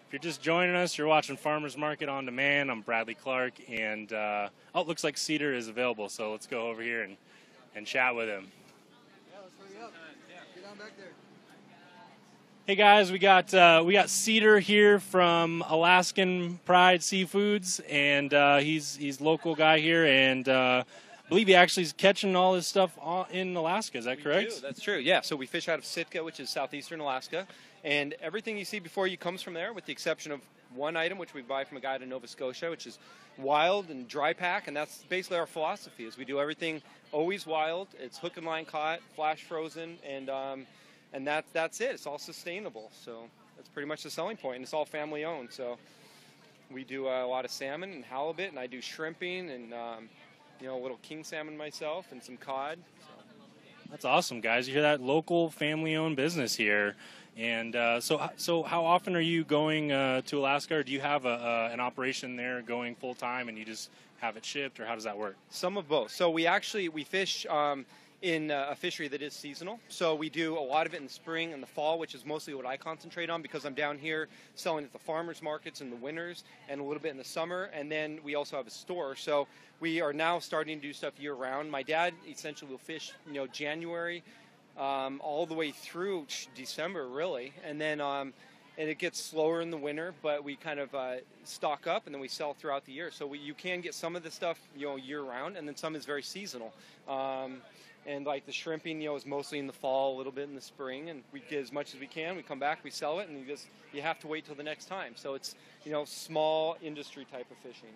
If you're just joining us, you're watching Farmers Market on Demand. I'm Bradley Clark, and oh, it looks like Cedar is available, so let's go over here and chat with him. Yeah, let's hurry up. Get on back there. Hey guys, we got Cedar here from Alaskan Pride Seafoods, and he's local guy here, and I believe he actually is catching all his stuff in Alaska. Is that correct? We do. That's true. Yeah. So we fish out of Sitka, which is southeastern Alaska, and everything you see before you comes from there, with the exception of one item, which we buy from a guy in Nova Scotia, which is wild and dry pack, and that's basically our philosophy. Is we do everything always wild. It's hook and line caught, flash frozen, and that's it. It's all sustainable. So that's pretty much the selling point, and it's all family owned. So we do a lot of salmon and halibut, and I do shrimping and a little king salmon myself and some cod. So. That's awesome, guys. You hear that? Local family-owned business here. And so how often are you going to Alaska, or do you have an operation there going full-time and you just have it shipped, or how does that work? Some of both. So we fish in a fishery that is seasonal. So we do a lot of it in the spring and the fall, which is mostly what I concentrate on because I'm down here selling at the farmers markets in the winters and a little bit in the summer. And then we also have a store. So we are now starting to do stuff year round. My dad essentially will fish, January all the way through December, really. And then and it gets slower in the winter, but we kind of stock up and then we sell throughout the year. So you can get some of the stuff, year round, and then some is very seasonal. And like the shrimping, is mostly in the fall, a little bit in the spring, and we get as much as we can. We come back, we sell it, and you have to wait till the next time. So it's small industry type of fishing.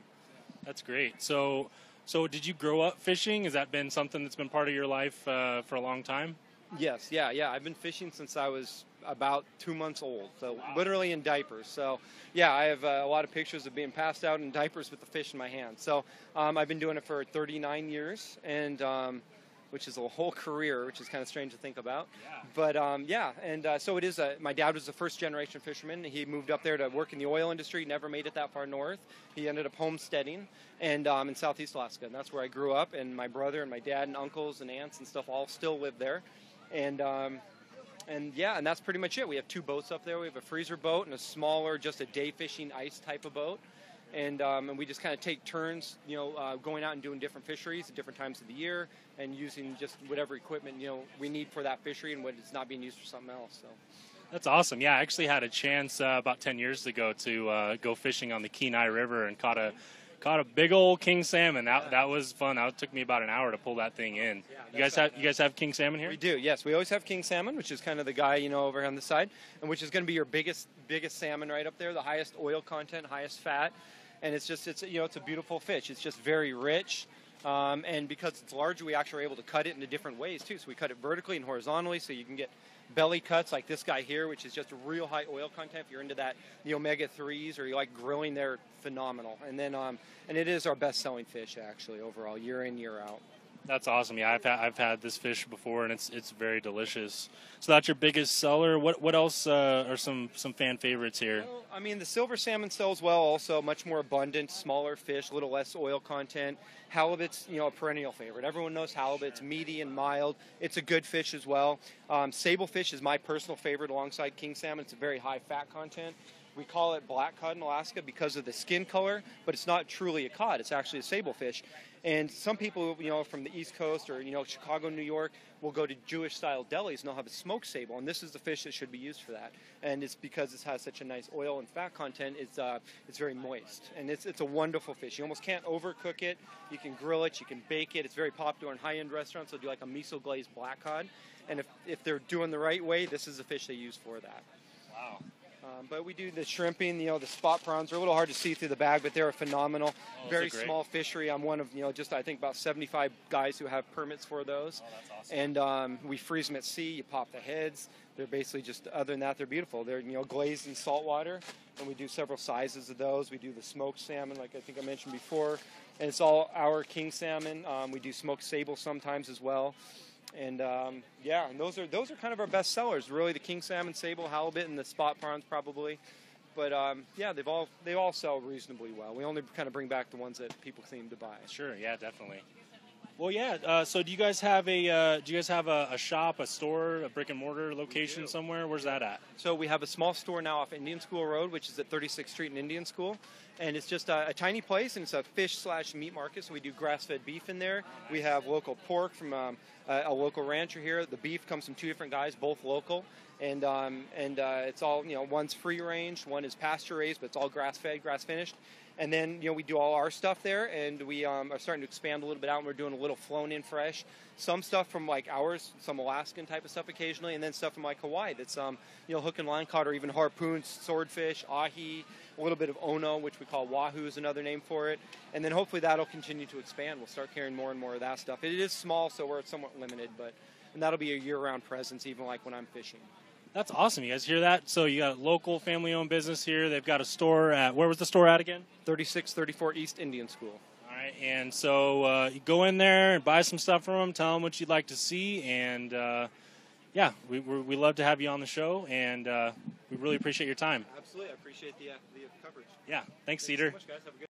That's great. So did you grow up fishing? Has that been something that's been part of your life for a long time? Yes, yeah. I've been fishing since I was about 2 months old, so wow. Literally in diapers. So yeah, I have a lot of pictures of being passed out in diapers with the fish in my hand. So I've been doing it for 39 years, and which is a whole career, which is kind of strange to think about. Yeah. But so it is. My dad was a first-generation fisherman. He moved up there to work in the oil industry, never made it that far north. He ended up homesteading and in southeast Alaska, and that's where I grew up. And my brother and my dad and uncles and aunts and stuff all still live there. And that's pretty much it. We have 2 boats up there. We have a freezer boat and a smaller, just a day fishing ice type of boat. And we just kind of take turns, going out and doing different fisheries at different times of the year and using just whatever equipment, we need for that fishery and what is not being used for something else. So. That's awesome. Yeah, I actually had a chance about 10 years ago to go fishing on the Kenai River and caught a big old king salmon. That was fun. That took me about an hour to pull that thing in. Yeah, you guys have king salmon here? We do. Yes, we always have king salmon, which is kind of the guy over on the side, and which is going to be your biggest salmon right up there, the highest oil content, highest fat. And it's a beautiful fish. It's just very rich, and because it's larger, we actually are able to cut it into different ways too. So we cut it vertically and horizontally, so you can get belly cuts like this guy here, which is just a real high oil content. If you're into that, the omega-3s, or you like grilling, they're phenomenal. And then, and it is our best-selling fish actually overall, year in, year out. That's awesome. Yeah, I've had this fish before, and it's very delicious. So that's your biggest seller. What else are some fan favorites here? Well, I mean, the silver salmon sells well. Also, much more abundant, smaller fish, a little less oil content. Halibut's a perennial favorite. Everyone knows halibut. It's meaty and mild. It's a good fish as well. Sable fish is my personal favorite alongside king salmon. It's a very high fat content. We call it black cod in Alaska because of the skin color, but it's not truly a cod. It's actually a sable fish. And some people, from the East Coast or, Chicago, New York, will go to Jewish-style delis and they'll have a smoked sable. And this is the fish that should be used for that. And it's because it has such a nice oil and fat content, it's very moist. And it's a wonderful fish. You almost can't overcook it. You can grill it. You can bake it. It's very popular in high-end restaurants. They'll do like a miso-glazed black cod. And if they're doing the right way, this is the fish they use for that. Wow. But we do the shrimping, the spot prawns. They're a little hard to see through the bag, but they're phenomenal. Very small fishery. I'm one of, I think about 75 guys who have permits for those. Oh, that's awesome. And we freeze them at sea. You pop the heads. They're basically just, other than that, they're beautiful. They're, glazed in salt water, and we do several sizes of those. We do the smoked salmon, like I think I mentioned before, and it's all our king salmon. We do smoked sable sometimes as well. And and those are kind of our best sellers. Really, the king salmon, sable, halibut, and the spot prawns probably. But they all sell reasonably well. We only kind of bring back the ones that people seem to buy. Sure, yeah, definitely. Well, yeah. So do you guys have a shop, a store, a brick and mortar location somewhere? Where's that at? So we have a small store now off Indian School Road, which is at 36th Street in Indian School. And it's just a tiny place, and it's a fish/meat market. So we do grass-fed beef in there. We have local pork from a local rancher here. The beef comes from 2 different guys, both local. And it's all, one's free range, one is pasture raised, but it's all grass-fed, grass-finished. And then, we do all our stuff there, and we are starting to expand a little bit out, and we're doing a little flown-in fresh. Some stuff from, like, ours, some Alaskan type of stuff occasionally, and then stuff from, like, Hawaii that's, hook and line caught, or even harpoons, swordfish, ahi, a little bit of ono, which we call wahoo is another name for it. And then hopefully that'll continue to expand. We'll start carrying more and more of that stuff. It is small, so we're somewhat limited, and that'll be a year-round presence, even, like, when I'm fishing. That's awesome. You guys hear that? So you got a local family-owned business here. They've got a store at, where was the store at again? 3634 East Indian School. All right, and so you go in there and buy some stuff from them, tell them what you'd like to see, and yeah, we love to have you on the show, and we really appreciate your time. Absolutely. I appreciate the coverage. Yeah, thanks, Thank you Cedar. so much, guys. Have a good